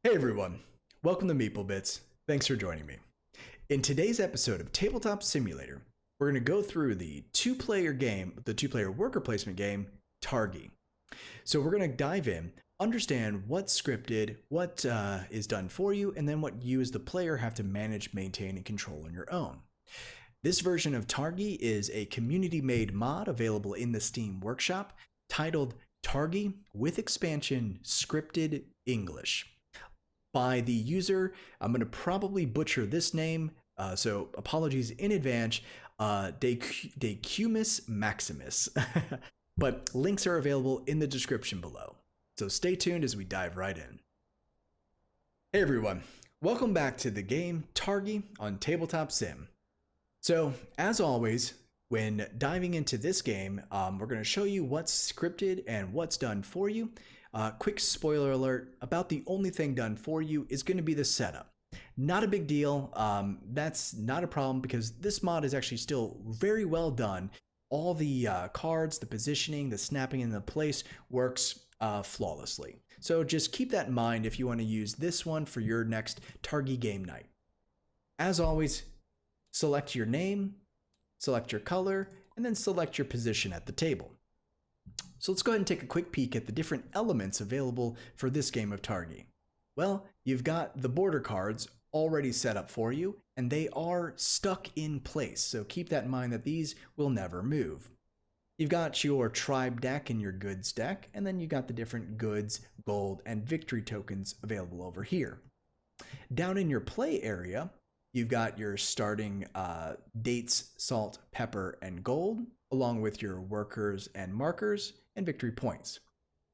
Hey everyone, welcome to Meeple Bits. Thanks for joining me. In today's episode of Tabletop Simulator, we're going to go through the two-player worker placement game, Targi. So we're going to dive in, understand what's scripted, what is done for you, and then what you as the player have to manage, maintain, and control on your own. This version of Targi is a community-made mod available in the Steam Workshop titled Targi with expansion Scripted English. By the user, I'm going to probably butcher this name, so apologies in advance, Decumanusmaximus. But links are available in the description below. So stay tuned as we dive right in. Hey everyone, welcome back to the game Targi on Tabletop Sim. So, as always, when diving into this game, we're going to show you what's scripted and what's done for you. Quick spoiler alert, about the only thing done for you is going to be the setup. Not a big deal, that's not a problem because this mod is actually still very well done. All the cards, the positioning, the snapping into place works flawlessly. So just keep that in mind if you want to use this one for your next Targi game night. As always, select your name, select your color, and then select your position at the table. So let's go ahead and take a quick peek at the different elements available for this game of Targi. Well, you've got the border cards already set up for you, and they are stuck in place, so keep that in mind that these will never move. You've got your tribe deck and your goods deck, and then you got the different goods, gold, and victory tokens available over here. Down in your play area, you've got your starting dates, salt, pepper, and gold, along with your workers and markers and victory points.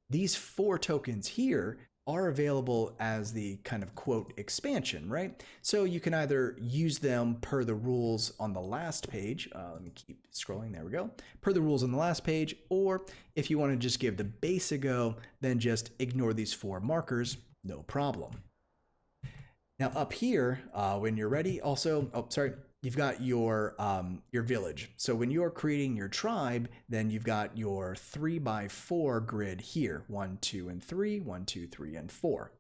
These 4 tokens here are available as the kind of quote expansion, right? So you can either use them per the rules on the last page. Let me keep scrolling. There we go. Per the rules on the last page, or if you want to just give the base a go, then just ignore these 4 markers, no problem. Now up here, when you're ready, you've got your village. So when you're creating your tribe, then you've got your 3x4 grid here, 1, 2, and 3, 1, 2, 3, and 4.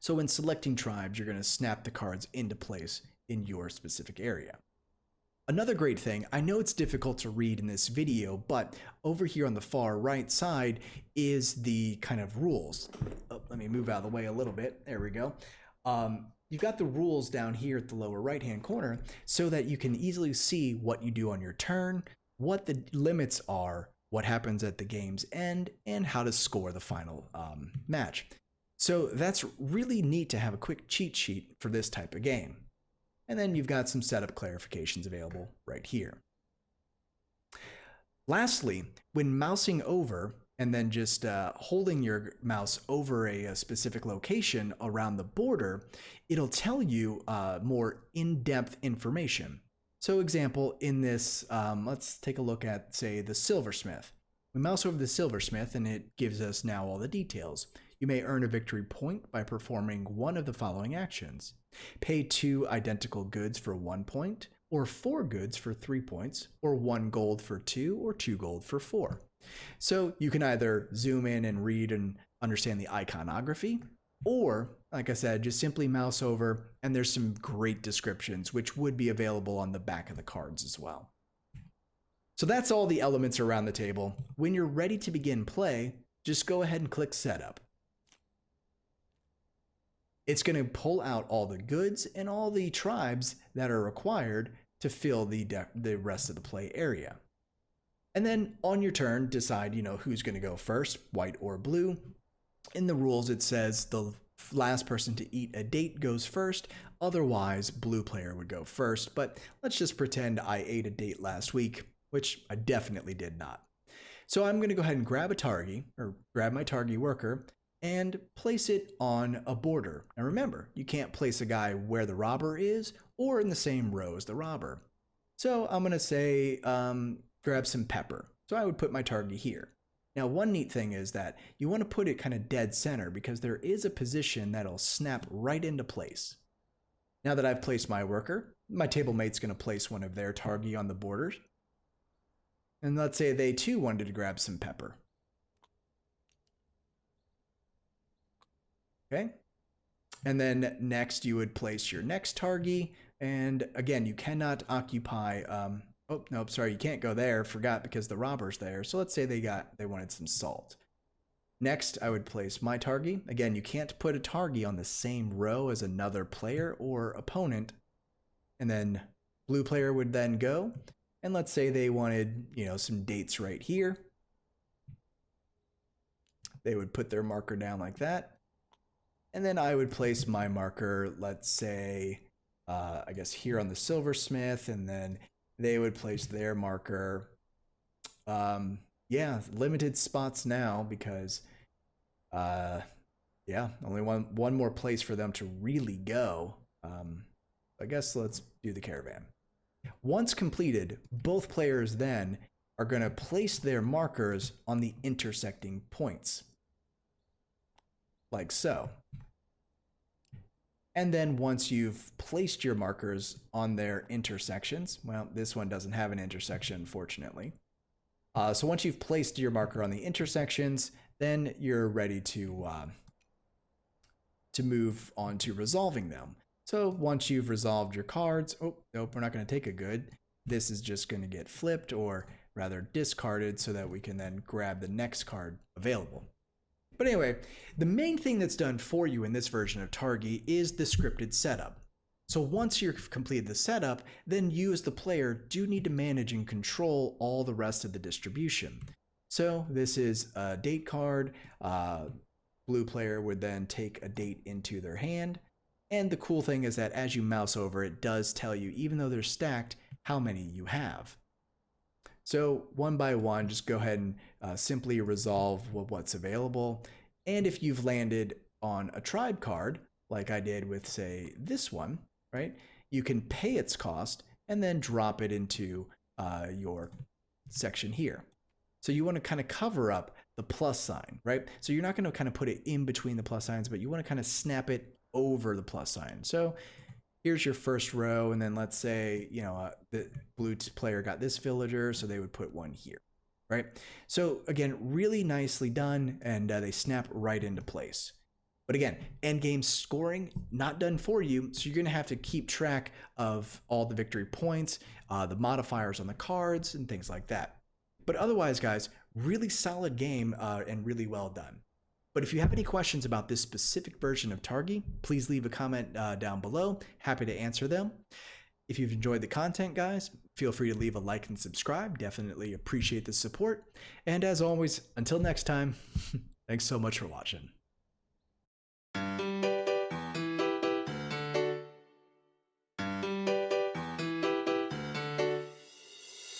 So when selecting tribes, you're going to snap the cards into place in your specific area. Another great thing, I know it's difficult to read in this video, but over here on the far right side is the kind of rules. Let me move out of the way a little bit. There we go. You've got the rules down here at the lower right hand corner so that you can easily see what you do on your turn, what the limits are, what happens at the game's end, and how to score the final match. So that's really neat to have a quick cheat sheet for this type of game. And then you've got some setup clarifications available right here. Lastly, when mousing over and then just holding your mouse over a specific location around the border, it'll tell you more in-depth information. So example, in this, let's take a look at, say, the silversmith. We mouse over the silversmith and it gives us now all the details. You may earn a victory point by performing one of the following actions. Pay 2 identical goods for 1 point, or 4 goods for 3 points, or 1 gold for 2, or 2 gold for 4. So you can either zoom in and read and understand the iconography, or, like I said, just simply mouse over and there's some great descriptions which would be available on the back of the cards as well. So that's all the elements around the table. When you're ready to begin play, just go ahead and click Setup. It's going to pull out all the goods and all the tribes that are required to fill the rest of the play area. And then on your turn, decide, who's going to go first, white or blue. In the rules, it says the last person to eat a date goes first. Otherwise, blue player would go first. But let's just pretend I ate a date last week, which I definitely did not. So I'm going to go ahead and grab a Targi, or grab my Targi worker, and place it on a border. Now remember, you can't place a guy where the robber is or in the same row as the robber. So I'm going to say grab some pepper. So I would put my Targi here. Now one neat thing is that you want to put it kind of dead center because there is a position that'll snap right into place. Now that I've placed my worker, my table mate's going to place one of their Targi on the borders. And let's say they too wanted to grab some pepper. Okay, And then next you would place your next Targi. And again, you cannot occupy, oh, nope, sorry, you can't go there. Forgot because the robber's there. So let's say they wanted some salt. Next, I would place my Targi. Again, you can't put a Targi on the same row as another player or opponent. And then blue player would then go. And let's say they wanted, some dates right here. They would put their marker down like that. And then I would place my marker, let's say, I guess here on the silversmith, and then they would place their marker. Yeah, limited spots now because, yeah, only one more place for them to really go. I guess let's do the caravan. Once completed, both players then are going to place their markers on the intersecting points, like so. And then once you've placed your markers on their intersections, well, this one doesn't have an intersection, fortunately. So once you've placed your marker on the intersections, then you're ready to move on to resolving them. So once you've resolved your cards, oh, nope, we're not going to take a good. This is just going to get flipped, or rather discarded, so that we can then grab the next card available. But anyway, the main thing that's done for you in this version of Targi is the scripted setup. So once you've completed the setup, then you as the player do need to manage and control all the rest of the distribution. So this is a date card. Blue player would then take a date into their hand. And the cool thing is that as you mouse over, it does tell you, even though they're stacked, how many you have. So one by one, just go ahead and simply resolve what's available. And if you've landed on a tribe card, like I did with, say, this one, right, you can pay its cost and then drop it into your section here. So you want to kind of cover up the plus sign, right? So you're not going to kind of put it in between the plus signs, but you want to kind of snap it over the plus sign. So here's your first row, and then let's say, the blue player got this villager, so they would put one here, right? So again, really nicely done, and they snap right into place. But again, endgame scoring, not done for you, so you're going to have to keep track of all the victory points, the modifiers on the cards, and things like that. But otherwise, guys, really solid game and really well done. But if you have any questions about this specific version of Targi, please leave a comment down below. Happy to answer them. If you've enjoyed the content, guys, feel free to leave a like and subscribe. Definitely appreciate the support. And as always, until next time, thanks so much for watching.